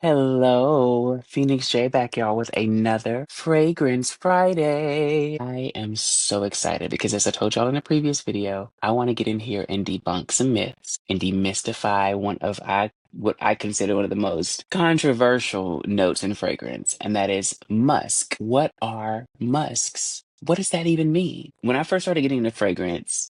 Hello, Phoenix J back, y'all, with another Fragrance Friday. I am so excited because, as I told y'all in a previous video, I want to get in here and debunk some myths and demystify what I consider one of the most controversial notes in fragrance, and that is musk. What are musks? What does that even mean? When I first started getting into fragrance,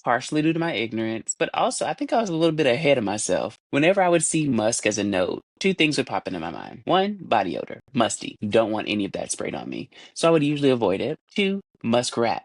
partially due to my ignorance, but also I think I was a little bit ahead of myself. Whenever I would see musk as a note, two things would pop into my mind. One, body odor, musty. Don't want any of that sprayed on me. So I would usually avoid it. Two, musk rat.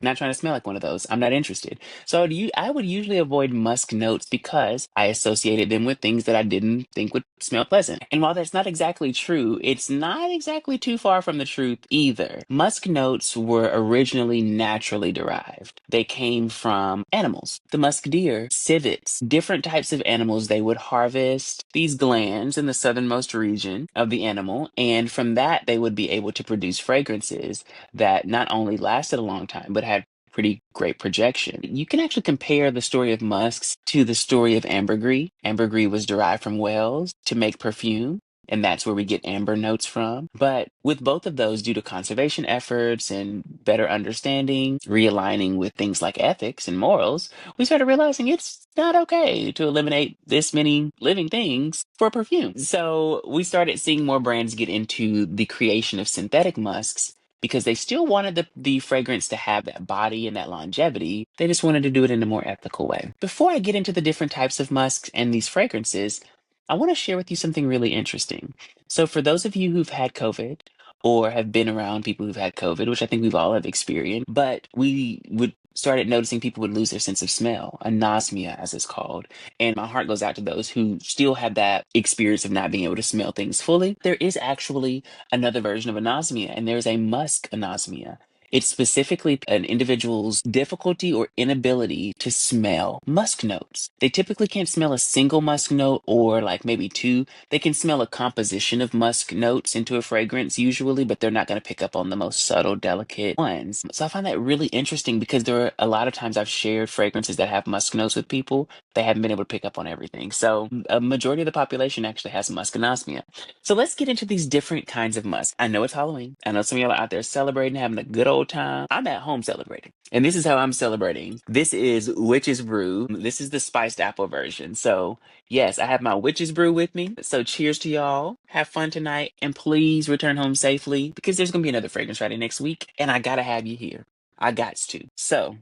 Not trying to smell like one of those. I'm not interested. So I would usually avoid musk notes because I associated them with things that I didn't think would smell pleasant. And while that's not exactly true, it's not exactly too far from the truth either. Musk notes were originally naturally derived. They came from animals, the musk deer, civets, different types of animals. They would harvest these glands in the southernmost region of the animal, and from that, they would be able to produce fragrances that not only lasted a long time, but had pretty great projection. You can actually compare the story of musks to the story of ambergris. Ambergris was derived from whales to make perfume, and that's where we get amber notes from. But with both of those, due to conservation efforts and better understanding, realigning with things like ethics and morals, we started realizing it's not okay to eliminate this many living things for perfume. So we started seeing more brands get into the creation of synthetic musks because they still wanted the fragrance to have that body and that longevity. They just wanted to do it in a more ethical way. Before I get into the different types of musks and these fragrances, I want to share with you something really interesting. So, for those of you who've had COVID or have been around people who've had COVID, which I think we've all have experienced, but we would started noticing people would lose their sense of smell, anosmia as it's called. And my heart goes out to those who still have that experience of not being able to smell things fully. There is actually another version of anosmia, and there's a musk anosmia. It's specifically an individual's difficulty or inability to smell musk notes. They typically can't smell a single musk note or like maybe two. They can smell a composition of musk notes into a fragrance usually, but they're not going to pick up on the most subtle, delicate ones. So I find that really interesting because there are a lot of times I've shared fragrances that have musk notes with people. They haven't been able to pick up on everything. So a majority of the population actually has musk anosmia. So let's get into these different kinds of musk. I know it's Halloween. I know some of y'all are out there celebrating, having a good old time. I'm at home celebrating. And this is how I'm celebrating. This is Witch's Brew. This is the spiced apple version. So, yes, I have my Witch's Brew with me. So, cheers to y'all. Have fun tonight. And please return home safely because there's going to be another Fragrance Friday next week. And I got to have you here. I got to. So,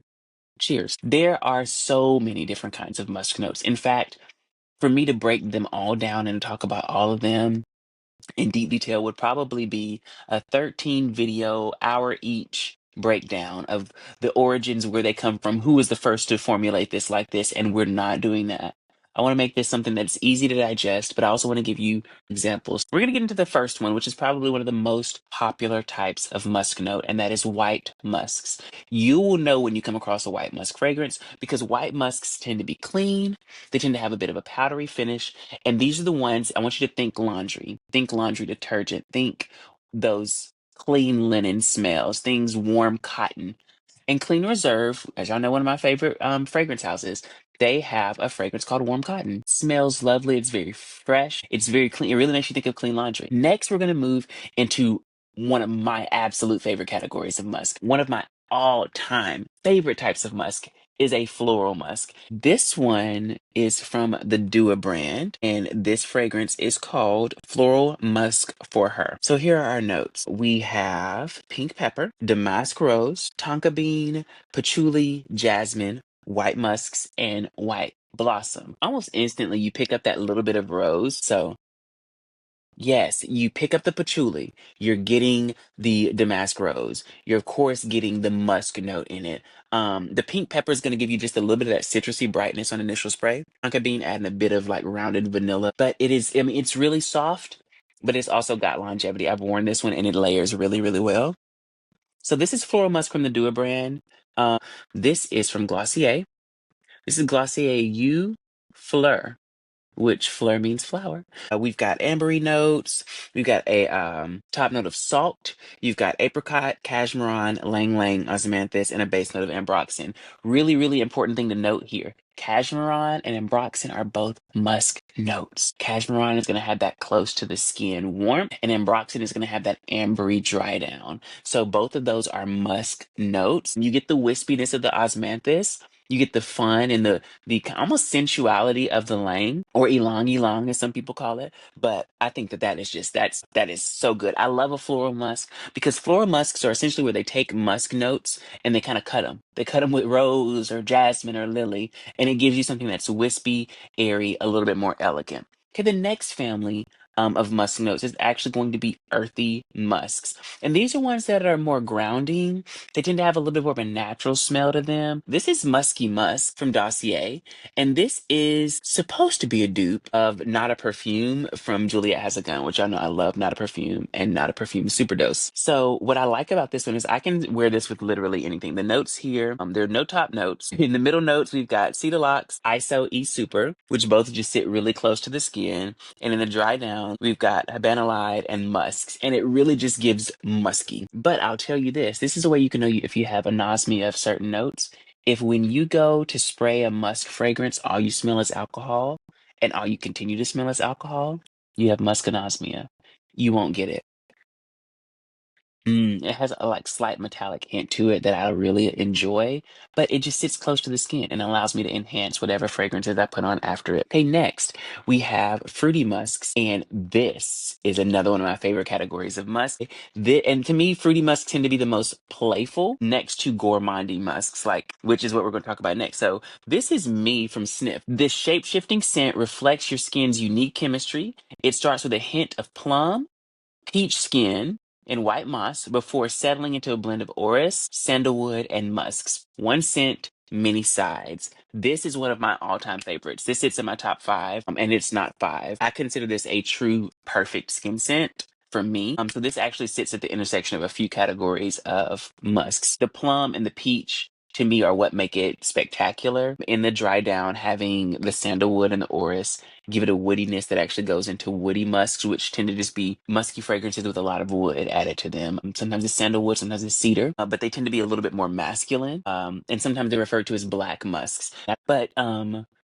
cheers. There are so many different kinds of musk notes. In fact, for me to break them all down and talk about all of them in deep detail would probably be a 13 video hour each breakdown of the origins, where they come from, who was the first to formulate this like this, and we're not doing that. I want to make this something that's easy to digest, but I also want to give you examples. We're going to get into the first one, which is probably one of the most popular types of musk note, and that is white musks. You will know when you come across a white musk fragrance because white musks tend to be clean, they tend to have a bit of a powdery finish, and these are the ones I want you to think laundry. Think laundry detergent. Think those clean linen smells, things warm cotton. And Clean Reserve, as y'all know, one of my favorite fragrance houses, they have a fragrance called Warm Cotton. Smells lovely. It's very fresh. It's very clean. It really makes you think of clean laundry. Next, we're going to move into one of my absolute favorite categories of musk. One of my all-time favorite types of musk is a floral musk. This one is from the Dua brand, and this fragrance is called Floral Musk for Her. So here are our notes. We have pink pepper, damask rose, tonka bean, patchouli, jasmine, white musks, and white blossom. Almost instantly, you pick up that little bit of rose. So yes, you pick up the patchouli. You're getting the damask rose. You're of course getting the musk note in it. The pink pepper is going to give you just a little bit of that citrusy brightness on initial spray. Tonka bean adding a bit of like rounded vanilla, but it is. I mean, it's really soft, but it's also got longevity. I've worn this one and it layers really, really well. So this is Floral Musk from the Dua brand. This is from Glossier. This is Glossier U Fleur, which fleur means flower. We've got ambery notes. We've got a top note of salt. You've got apricot, cashmeron, lang lang, osmanthus, and a base note of ambroxan. Really, really important thing to note here. Cashmeron and Ambroxan are both musk notes. Cashmeron is going to have that close to the skin warmth, and Ambroxan is going to have that ambery dry down. So both of those are musk notes. You get the wispiness of the osmanthus. You get the fun and the almost sensuality of the lang, or ylang ylang as some people call it. But I think that is just that is so good. I love a floral musk because floral musks are essentially where they take musk notes and they kind of cut them. They cut them with rose or jasmine or lily, and it gives you something that's wispy, airy, a little bit more elegant. Okay, the next family of musk notes is actually going to be earthy musks. And these are ones that are more grounding. They tend to have a little bit more of a natural smell to them. This is Musky Musk from Dossier, and this is supposed to be a dupe of Not a Perfume from Juliet Has a Gun, which I know I love Not a Perfume and Not a Perfume Superdose. So what I like about this one is I can wear this with literally anything. The notes here, there are no top notes. In the middle notes, we've got Cedar Locks, ISO E Super, which both just sit really close to the skin. And in the dry down, we've got Habanalide and Musks, and it really just gives musky. But I'll tell you this is a way you can know if you have anosmia of certain notes. If when you go to spray a musk fragrance, all you smell is alcohol, and all you continue to smell is alcohol, you have musk anosmia. You won't get it. It has a like slight metallic hint to it that I really enjoy, but it just sits close to the skin and allows me to enhance whatever fragrances I put on after it. Okay, next we have fruity musks, and this is another one of my favorite categories of musk. And to me, fruity musks tend to be the most playful next to gourmandy musks, like which is what we're going to talk about next. So this is me from Sniff. This shape-shifting scent reflects your skin's unique chemistry. It starts with a hint of plum, peach skin, and white moss before settling into a blend of orris, sandalwood, and musks. One scent, many sides. This is one of my all-time favorites. This sits in my top five, and it's not five. I consider this a true perfect skin scent for me. So this actually sits at the intersection of a few categories of musks. The plum and the peach to me are what make it spectacular. In the dry down, having the sandalwood and the orris give it a woodiness that actually goes into woody musks, which tend to just be musky fragrances with a lot of wood added to them. Sometimes it's sandalwood, sometimes it's cedar, but they tend to be a little bit more masculine. And sometimes they're referred to as black musks. But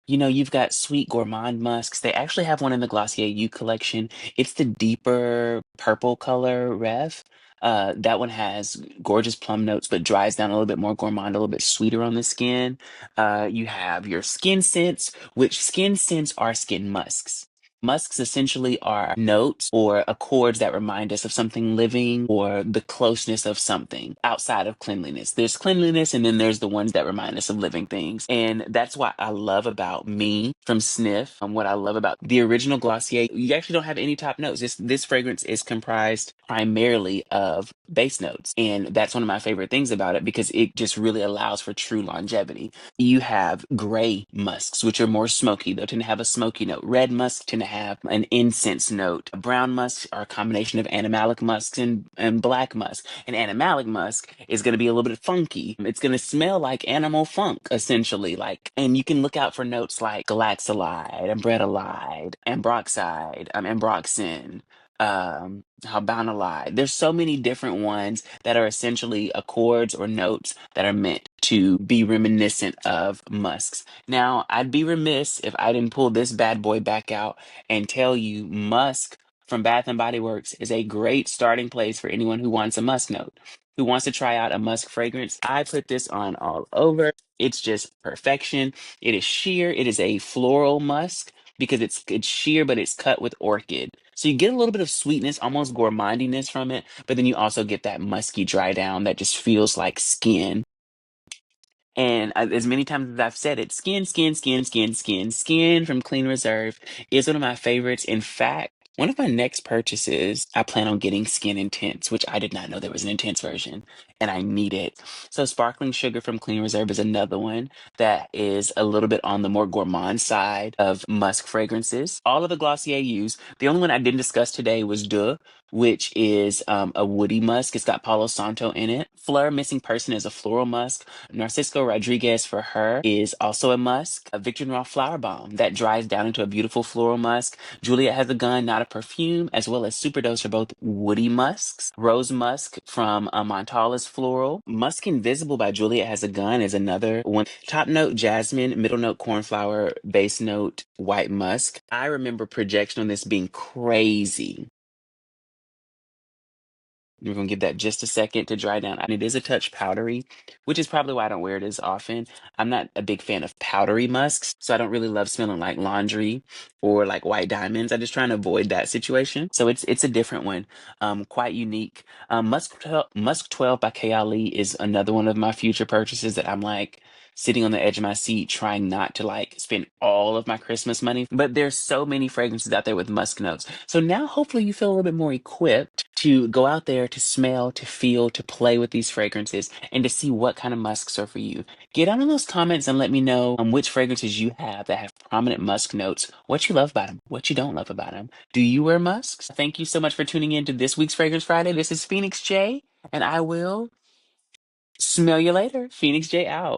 you've got sweet gourmand musks. They actually have one in the Glossier U collection. It's the deeper purple color Rev. That one has gorgeous plum notes, but dries down a little bit more gourmand, a little bit sweeter on the skin. You have your skin scents, which skin scents are skin musks. Musks essentially are notes or accords that remind us of something living or the closeness of something outside of cleanliness. There's cleanliness, and then there's the ones that remind us of living things. And that's what I love about Me from Sniff. What I love about the original Glossier, you actually don't have any top notes. This fragrance is comprised primarily of base notes. And that's one of my favorite things about it because it just really allows for true longevity. You have gray musks, which are more smoky. They'll tend to have a smoky note. Red musks tend to have an incense note. Brown musks are a combination of animalic musks and black musk. And animalic musk is going to be a little bit funky. It's going to smell like animal funk, essentially. And you can look out for notes like galaxolide, ambretolide, ambroxide, ambroxan, Habanalide. There's so many different ones that are essentially accords or notes that are meant to be reminiscent of musks. Now, I'd be remiss if I didn't pull this bad boy back out and tell you Musk from Bath and Body Works is a great starting place for anyone who wants a musk note, who wants to try out a musk fragrance. I put this on all over. It's just perfection. It is sheer. It is a floral musk because it's sheer, but it's cut with orchid. So you get a little bit of sweetness, almost gourmandiness from it, but then you also get that musky dry down that just feels like skin. And as many times as I've said it, skin from Clean Reserve is one of my favorites. In fact, one of my next purchases, I plan on getting Skin Intense, which I did not know there was an intense version, and I need it. So Sparkling Sugar from Clean Reserve is another one that is a little bit on the more gourmand side of musk fragrances. All of the Glossier use. The only one I didn't discuss today was Deux, which is a woody musk. It's got Palo Santo in it. Fleur Missing Person is a floral musk. Narcisco Rodriguez for her is also a musk. A Victor Noir Flower Bomb that dries down into a beautiful floral musk. Juliet Has a Gun, Not a Cloud perfume, as well as Superdose are both woody musks. Rose Musk from Montala's Floral. Musk Invisible by Juliet Has a Gun is another one. Top note jasmine, middle note cornflower, base note white musk. I remember projection on this being crazy. We're gonna give that just a second to dry down. And it is a touch powdery, which is probably why I don't wear it as often. I'm not a big fan of powdery musks, so I don't really love smelling like laundry or like white diamonds. I'm just trying to avoid that situation. So it's a different one, quite unique. Musk 12 by Kayali is another one of my future purchases that I'm like sitting on the edge of my seat trying not to like spend all of my Christmas money. But there's so many fragrances out there with musk notes. So now hopefully you feel a little bit more equipped to go out there to smell, to feel, to play with these fragrances and to see what kind of musks are for you. Get down in those comments and let me know which fragrances you have that have prominent musk notes, what you love about them, what you don't love about them. Do you wear musks? Thank you so much for tuning in to this week's Fragrance Friday. This is Phoenix J, and I will smell you later. Phoenix J out.